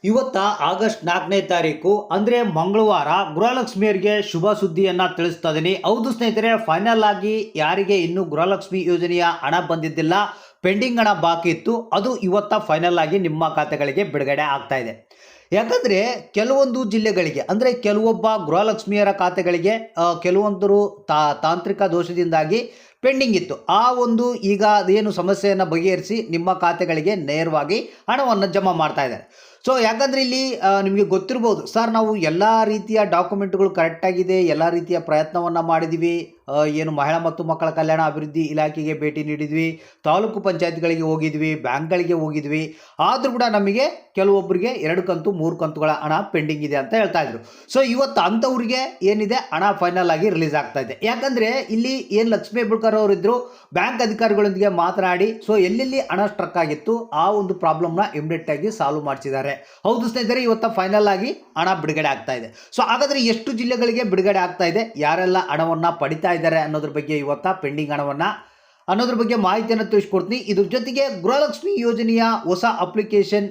ಇವತ್ತ ಆಗಸ್ಟ್ 4ನೇ ತಾರೀಕು ಅಂದರೆ ಮಂಗಳವಾರ ಗೃಹಲಕ್ಷ್ಮಿಯರಿಗೆ ಶುಭ ಸುದ್ದಿಯನ್ನು ತಿಳಿಸ್ತಾ ಇದ್ದೀನಿ. ಹೌದು ಸ್ನೇಹಿತರೆ, ಫೈನಲ್ ಆಗಿ ಯಾರಿಗೆ ಇನ್ನೂ ಗೃಹಲಕ್ಷ್ಮಿ ಯೋಜನೆಯ ಹಣ ಬಂದಿದ್ದಿಲ್ಲ, ಪೆಂಡಿಂಗ್ ಹಣ ಬಾಕಿ ಇತ್ತು, ಅದು ಇವತ್ತ ಫೈನಲ್ ಆಗಿ ನಿಮ್ಮ ಖಾತೆಗಳಿಗೆ ಬಿಡುಗಡೆ ಆಗ್ತಾ ಇದೆ. ಯಾಕಂದರೆ ಕೆಲವೊಂದು ಜಿಲ್ಲೆಗಳಿಗೆ ಅಂದರೆ ಕೆಲವೊಬ್ಬ ಗೃಹಲಕ್ಷ್ಮಿಯರ ಖಾತೆಗಳಿಗೆ ಕೆಲವೊಂದರು ತಾಂತ್ರಿಕ ದೋಷದಿಂದಾಗಿ ಪೆಂಡಿಂಗ್ ಇತ್ತು. ಆ ಒಂದು ಈಗ ಅದೇನು ಸಮಸ್ಯೆಯನ್ನು ಬಗೆಹರಿಸಿ ನಿಮ್ಮ ಖಾತೆಗಳಿಗೆ ನೇರವಾಗಿ ಹಣವನ್ನು ಜಮಾ ಮಾಡ್ತಾ ಇದ್ದಾರೆ. ಸೊ ಯಾಕಂದರೆ ಇಲ್ಲಿ ನಿಮಗೆ ಗೊತ್ತಿರ್ಬೋದು, ಸರ್ ನಾವು ಎಲ್ಲ ರೀತಿಯ ಡಾಕ್ಯುಮೆಂಟ್ಗಳು ಕರೆಕ್ಟಾಗಿದೆ, ಎಲ್ಲ ರೀತಿಯ ಪ್ರಯತ್ನವನ್ನು ಮಾಡಿದ್ದೀವಿ, ಏನು ಮಹಿಳಾ ಮತ್ತು ಮಕ್ಕಳ ಕಲ್ಯಾಣ ಅಭಿವೃದ್ಧಿ ಇಲಾಖೆಗೆ ಭೇಟಿ ನೀಡಿದ್ವಿ, ತಾಲೂಕು ಪಂಚಾಯತ್ಗಳಿಗೆ ಹೋಗಿದ್ವಿ, ಬ್ಯಾಂಕ್ಗಳಿಗೆ ಹೋಗಿದ್ವಿ, ಆದರೂ ಕೂಡ ನಮಗೆ ಕೆಲವೊಬ್ಬರಿಗೆ 2 ಕಂತು 3 ಕಂತುಗಳ ಹಣ ಪೆಂಡಿಂಗ್ ಇದೆ ಅಂತ ಹೇಳ್ತಾ ಇದ್ರು. ಸೊ ಇವತ್ತು ಅಂಥವ್ರಿಗೆ ಏನಿದೆ ಹಣ ಫೈನಲ್ ಆಗಿ ರಿಲೀಸ್ ಆಗ್ತಾ ಇದೆ. ಯಾಕಂದರೆ ಇಲ್ಲಿ ಏನು ಲಕ್ಷ್ಮೀ ಹೆಬ್ಬಾಳ್ಕರ್ ಅವರಿದ್ದರು, ಬ್ಯಾಂಕ್ ಅಧಿಕಾರಿಗಳೊಂದಿಗೆ ಮಾತನಾಡಿ ಸೊ ಎಲ್ಲೆಲ್ಲಿ ಹಣ ಸ್ಟ್ರಕ್ ಆಗಿತ್ತು ಆ ಒಂದು ಪ್ರಾಬ್ಲಮ್ನ ಇಮಿಡಿಯೇಟ್ ಆಗಿ ಸಾಲ್ವ್ ಮಾಡಿಸಿದ್ದಾರೆ. ಹೌದು ಸ್ನೇಹಿತರೆ, ಇವತ್ತು ಫೈನಲ್ ಆಗಿ ಹಣ ಬಿಡುಗಡೆ ಆಗ್ತಾ ಇದೆ. ಸೊ ಹಾಗಾದರೆ ಎಷ್ಟು ಜಿಲ್ಲೆಗಳಿಗೆ ಬಿಡುಗಡೆ ಆಗ್ತಾ ಇದೆ, ಯಾರೆಲ್ಲ ಹಣವನ್ನು ಪಡಿತಾ ಇದ್ದಾರೆ ಅನ್ನೋದ್ರ ಬಗ್ಗೆ, ಇವತ್ತ ಪೆಂಡಿಂಗ್ ಹಣವನ್ನು ಅನ್ನೋದ್ರ ಬಗ್ಗೆ ಮಾಹಿತಿಯನ್ನು ತಿಳಿಸ್ಕೊಡ್ತೀನಿ. ಇದ್ರ ಜೊತೆಗೆ ಗೃಹಲಕ್ಷ್ಮಿ ಯೋಜನೆಯ ಹೊಸ ಅಪ್ಲಿಕೇಶನ್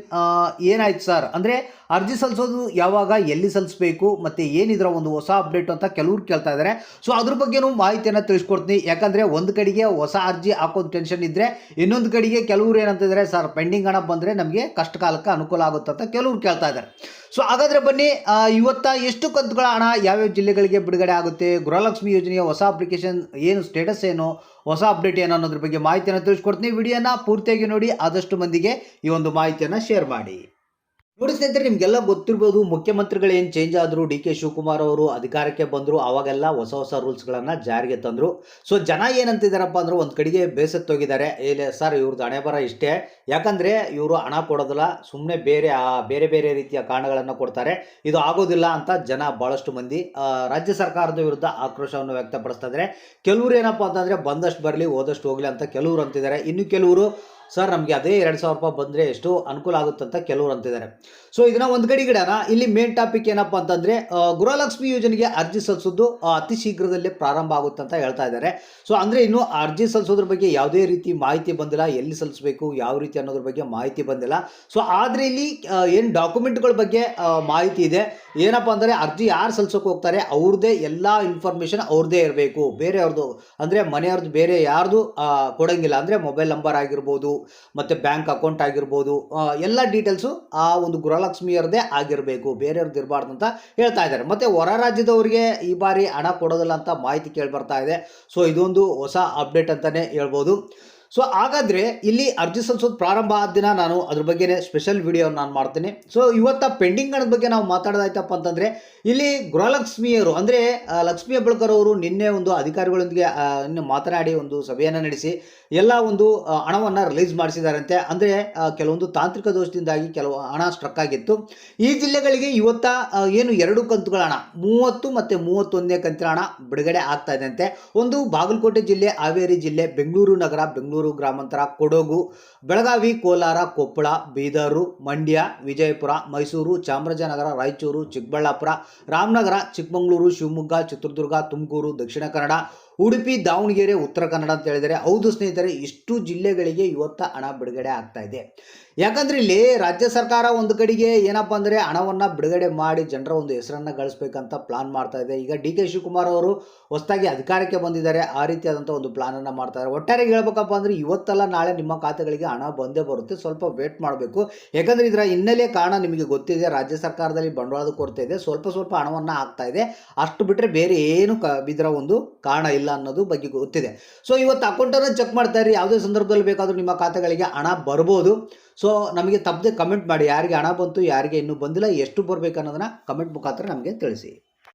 ಏನಾಯ್ತು ಸರ್, ಅಂದರೆ ಅರ್ಜಿ ಸಲ್ಲಿಸೋದು ಯಾವಾಗ, ಎಲ್ಲಿ ಸಲ್ಲಿಸಬೇಕು, ಮತ್ತು ಏನಿದ್ರ ಒಂದು ಹೊಸ ಅಪ್ಡೇಟ್ ಅಂತ ಕೆಲವ್ರು ಕೇಳ್ತಾ ಇದ್ದಾರೆ. ಸೊ ಅದ್ರ ಬಗ್ಗೆನೂ ಮಾಹಿತಿಯನ್ನು ತಿಳಿಸ್ಕೊಡ್ತೀನಿ. ಯಾಕಂದರೆ ಒಂದು ಕಡೆಗೆ ಹೊಸ ಅರ್ಜಿ ಹಾಕೋದು ಟೆನ್ಷನ್ ಇದ್ದರೆ, ಇನ್ನೊಂದು ಕಡೆಗೆ ಕೆಲವ್ರು ಏನಂತಿದ್ದಾರೆ, ಸರ್ ಪೆಂಡಿಂಗ್ ಹಣ ಬಂದರೆ ನಮಗೆ ಕಷ್ಟ ಕಾಲಕ್ಕೆ ಅನುಕೂಲ ಆಗುತ್ತೆ ಅಂತ ಕೆಲವ್ರು ಕೇಳ್ತಾ ಇದ್ದಾರೆ. ಸೊ ಹಾಗಾದರೆ ಬನ್ನಿ, ಇವತ್ತ ಎಷ್ಟು ಕಂತುಗಳ ಹಣ ಯಾವ್ಯಾವ ಜಿಲ್ಲೆಗಳಿಗೆ ಬಿಡುಗಡೆ ಆಗುತ್ತೆ, ಗೃಹಲಕ್ಷ್ಮಿ ಯೋಜನೆಯ ಹೊಸ ಅಪ್ಲಿಕೇಶನ್ ಏನು ಸ್ಟೇಟಸ್ ಏನು, ಹೊಸ ಅಪ್ಡೇಟ್ ಏನು ಅನ್ನೋದ್ರ ಬಗ್ಗೆ ಮಾಹಿತಿಯನ್ನು ತಿಳಿಸ್ಕೊಡ್ತೀನಿ. ವಿಡಿಯೋನ ಪೂರ್ತಿಯಾಗಿ ನೋಡಿ, ಆದಷ್ಟು ಮಂದಿಗೆ ಈ ಒಂದು ಮಾಹಿತಿಯನ್ನು ಶೇರ್ ಮಾಡಿ. ನೋಡಿ ಸ್ನೇಹಿತರೆ, ನಿಮಗೆಲ್ಲ ಗೊತ್ತಿರ್ಬೋದು, ಮುಖ್ಯಮಂತ್ರಿಗಳು ಏನು ಚೇಂಜ್ ಆದರು, ಡಿ ಕೆ ಶಿವಕುಮಾರ್ ಅವರು ಅಧಿಕಾರಕ್ಕೆ ಬಂದರು, ಆವಾಗೆಲ್ಲ ಹೊಸ ರೂಲ್ಸ್ಗಳನ್ನು ಜಾರಿಗೆ ತಂದರು. ಸೊ ಜನ ಏನಂತಿದ್ದಾರಪ್ಪ ಅಂದ್ರೆ, ಒಂದು ಕಡೆಗೆ ಬೇಸತ್ತೋಗಿದ್ದಾರೆ, ಇಲ್ಲ ಸರ್ ಇವ್ರದ್ದು ಹಣೆ ಬರ ಇಷ್ಟೇ, ಯಾಕಂದರೆ ಇವರು ಹಣ ಕೊಡೋದಿಲ್ಲ, ಸುಮ್ಮನೆ ಬೇರೆ ಬೇರೆ ರೀತಿಯ ಕಾರಣಗಳನ್ನು ಕೊಡ್ತಾರೆ, ಇದು ಆಗೋದಿಲ್ಲ ಅಂತ ಜನ ಭಾಳಷ್ಟು ಮಂದಿ ರಾಜ್ಯ ಸರ್ಕಾರದ ವಿರುದ್ಧ ಆಕ್ರೋಶವನ್ನು ವ್ಯಕ್ತಪಡಿಸ್ತಾ ಇದ್ದಾರೆ. ಕೆಲವರು ಏನಪ್ಪ ಅಂತಂದರೆ, ಬಂದಷ್ಟು ಬರಲಿ ಹೋದಷ್ಟು ಹೋಗಲಿ ಅಂತ ಕೆಲವರು ಅಂತಿದ್ದಾರೆ. ಇನ್ನು ಕೆಲವರು, ಸರ್ ನಮಗೆ ಅದೇ 2,000 ರೂಪಾಯಿ ಬಂದರೆ ಎಷ್ಟು ಅನುಕೂಲ ಆಗುತ್ತಂತ ಕೆಲವರು ಅಂತಿದ್ದಾರೆ. ಸೊ ಇದನ್ನ ಒಂದು ಕಡೆ ಗಿಡನ, ಇಲ್ಲಿ ಮೇನ್ ಟಾಪಿಕ್ ಏನಪ್ಪ ಅಂತಂದರೆ, ಗೃಹಲಕ್ಷ್ಮಿ ಯೋಜನೆಗೆ ಅರ್ಜಿ ಸಲ್ಲಿಸೋದು ಅತಿ ಶೀಘ್ರದಲ್ಲೇ ಪ್ರಾರಂಭ ಆಗುತ್ತೆ ಅಂತ ಹೇಳ್ತಾ ಇದ್ದಾರೆ. ಸೊ ಅಂದರೆ ಇನ್ನೂ ಅರ್ಜಿ ಸಲ್ಲಿಸೋದ್ರ ಬಗ್ಗೆ ಯಾವುದೇ ರೀತಿ ಮಾಹಿತಿ ಬಂದಿಲ್ಲ, ಎಲ್ಲಿ ಸಲ್ಲಿಸಬೇಕು ಯಾವ ರೀತಿ ಅನ್ನೋದ್ರ ಬಗ್ಗೆ ಮಾಹಿತಿ ಬಂದಿಲ್ಲ. ಸೊ ಆದರೆ ಇಲ್ಲಿ ಏನು ಡಾಕ್ಯುಮೆಂಟ್ಗಳ ಬಗ್ಗೆ ಮಾಹಿತಿ ಇದೆ. ಏನಪ್ಪ ಅಂದರೆ, ಅರ್ಜಿ ಯಾರು ಸಲ್ಲಿಸೋಕೆ ಹೋಗ್ತಾರೆ ಅವ್ರದ್ದೇ ಎಲ್ಲ ಇನ್ಫಾರ್ಮೇಷನ್ ಅವ್ರದ್ದೇ ಇರಬೇಕು, ಬೇರೆಯವ್ರದ್ದು ಅಂದರೆ ಮನೆಯವ್ರದ್ದು ಬೇರೆ ಯಾರ್ದು ಕೊಡೋಂಗಿಲ್ಲ. ಅಂದರೆ ಮೊಬೈಲ್ ನಂಬರ್ ಆಗಿರ್ಬೋದು, ಮತ್ತು ಬ್ಯಾಂಕ್ ಅಕೌಂಟ್ ಆಗಿರ್ಬೋದು, ಎಲ್ಲ ಡೀಟೇಲ್ಸು ಆ ಒಂದು ಗೃಹಲಕ್ಷ್ಮಿಯರದೇ ಆಗಿರಬೇಕು, ಬೇರೆಯವ್ರದ್ದು ಇರಬಾರ್ದು ಅಂತ ಹೇಳ್ತಾ ಇದ್ದಾರೆ. ಮತ್ತು ಹೊರ ರಾಜ್ಯದವರಿಗೆ ಈ ಬಾರಿ ಹಣ ಕೊಡೋದಿಲ್ಲ ಅಂತ ಮಾಹಿತಿ ಕೇಳಿ ಬರ್ತಾ ಇದೆ. ಸೊ ಇದೊಂದು ಹೊಸ ಅಪ್ಡೇಟ್ ಅಂತಲೇ ಹೇಳ್ಬೋದು. ಸೊ ಹಾಗಾದರೆ ಇಲ್ಲಿ ಅರ್ಜಿ ಸಲ್ಲಿಸೋದು ಪ್ರಾರಂಭ ಆದ ದಿನ ನಾನು ಅದ್ರ ಬಗ್ಗೆ ಸ್ಪೆಷಲ್ ವಿಡಿಯೋ ನಾನು ಮಾಡ್ತೀನಿ. ಸೊ ಇವತ್ತ ಪೆಂಡಿಂಗ್ ಹಣದ ಬಗ್ಗೆ ನಾವು ಮಾತಾಡೋದಾಯ್ತಪ್ಪ ಅಂತಂದರೆ, ಇಲ್ಲಿ ಗೃಹಲಕ್ಷ್ಮಿಯರು ಅಂದರೆ ಲಕ್ಷ್ಮೀ ಹೆಬ್ಬಾಳ್ಕರ್ ಅವರು ನಿನ್ನೆ ಒಂದು ಅಧಿಕಾರಿಗಳೊಂದಿಗೆ ಮಾತನಾಡಿ ಒಂದು ಸಭೆಯನ್ನು ನಡೆಸಿ ಎಲ್ಲ ಒಂದು ಹಣವನ್ನು ರಿಲೀಸ್ ಮಾಡಿಸಿದಾರಂತೆ. ಅಂದರೆ ಕೆಲವೊಂದು ತಾಂತ್ರಿಕ ದೋಷದಿಂದಾಗಿ ಕೆಲವು ಹಣ ಸ್ಟ್ರಕ್ ಆಗಿತ್ತು. ಈ ಜಿಲ್ಲೆಗಳಿಗೆ ಇವತ್ತ ಏನು 2 ಕಂತುಗಳ ಹಣ 30 ಮತ್ತು 31ನೇ ಕಂತಿನ ಹಣ ಬಿಡುಗಡೆ ಆಗ್ತಾ ಇದೆ ಅಂತೆ. ಒಂದು ಬಾಗಲಕೋಟೆ ಜಿಲ್ಲೆ, ಹಾವೇರಿ ಜಿಲ್ಲೆ, ಬೆಂಗಳೂರು ನಗರ, ಬೆಂಗಳೂರು ಗ್ರಾಮಾಂತರ, ಕೊಡಗು, ಬೆಳಗಾವಿ, ಕೋಲಾರ, ಕೊಪ್ಪಳ, ಬೀದರು, ಮಂಡ್ಯ, ವಿಜಯಪುರ, ಮೈಸೂರು, ಚಾಮರಾಜನಗರ, ರಾಯಚೂರು, ಚಿಕ್ಕಬಳ್ಳಾಪುರ, ರಾಮನಗರ, ಚಿಕ್ಕಮಗಳೂರು, ಶಿವಮೊಗ್ಗ, ಚಿತ್ರದುರ್ಗ, ತುಮಕೂರು, ದಕ್ಷಿಣ ಕನ್ನಡ, ಉಡುಪಿ, ದಾವಣಗೆರೆ, ಉತ್ತರ ಕನ್ನಡ ಅಂತ ಹೇಳಿದರೆ, ಹೌದು ಸ್ನೇಹಿತರೆ, ಇಷ್ಟು ಜಿಲ್ಲೆಗಳಿಗೆ ಇವತ್ತು ಹಣ ಬಿಡುಗಡೆ ಆಗ್ತಾ ಇದೆ. ಯಾಕಂದರೆ ಇಲ್ಲಿ ರಾಜ್ಯ ಸರ್ಕಾರ ಒಂದು ಕಡೆಗೆ ಏನಪ್ಪ ಅಂದರೆ, ಹಣವನ್ನು ಬಿಡುಗಡೆ ಮಾಡಿ ಜನರ ಒಂದು ಹೆಸರನ್ನು ಗಳಿಸ್ಬೇಕಂತ ಪ್ಲಾನ್ ಮಾಡ್ತಾ ಇದೆ. ಈಗ ಡಿ ಕೆ ಶಿವಕುಮಾರ್ ಅವರು ಹೊಸದಾಗಿ ಅಧಿಕಾರಕ್ಕೆ ಬಂದಿದ್ದಾರೆ, ಆ ರೀತಿಯಾದಂಥ ಒಂದು ಪ್ಲಾನನ್ನು ಮಾಡ್ತಾರೆ. ಒಟ್ಟಾರೆ ಹೇಳ್ಬೇಕಪ್ಪ ಅಂದರೆ, ಇವತ್ತಲ್ಲ ನಾಳೆ ನಿಮ್ಮ ಖಾತೆಗಳಿಗೆ ಹಣ ಬಂದೇ ಬರುತ್ತೆ, ಸ್ವಲ್ಪ ವೇಟ್ ಮಾಡಬೇಕು. ಯಾಕಂದರೆ ಇದರ ಹಿನ್ನೆಲೆ ಕಾರಣ ನಿಮಗೆ ಗೊತ್ತಿದೆ, ರಾಜ್ಯ ಸರ್ಕಾರದಲ್ಲಿ ಬಂಡವಾಳದ ಕೊರತೆ ಇದೆ, ಸ್ವಲ್ಪ ಹಣವನ್ನು ಹಾಕ್ತಾ ಇದೆ, ಅಷ್ಟು ಬಿಟ್ಟರೆ ಬೇರೆ ಏನು ಇದರ ಒಂದು ಕಾರಣ ಇಲ್ಲ ಅನ್ನೋದು ಬಗ್ಗೆ ಗೊತ್ತಿದೆ. ಸೊ ಇವತ್ತು ಅಕೌಂಟನ್ನು ಚೆಕ್ ಮಾಡ್ತಾ ಇರಿ, ಯಾವುದೇ ಸಂದರ್ಭದಲ್ಲಿ ಬೇಕಾದರೂ ನಿಮ್ಮ ಖಾತೆಗಳಿಗೆ ಹಣ ಬರ್ಬೋದು. ಸೊ ನಮಗೆ ತಪ್ಪದೆ ಕಮೆಂಟ್ ಮಾಡಿ, ಯಾರಿಗೆ ಹಣ ಬಂತು, ಯಾರಿಗೆ ಇನ್ನೂ ಬಂದಿಲ್ಲ, ಎಷ್ಟು ಬರಬೇಕು ಅನ್ನೋದನ್ನು ಕಮೆಂಟ್ ಮುಖಾಂತರ ನಮಗೆ ತಿಳಿಸಿ.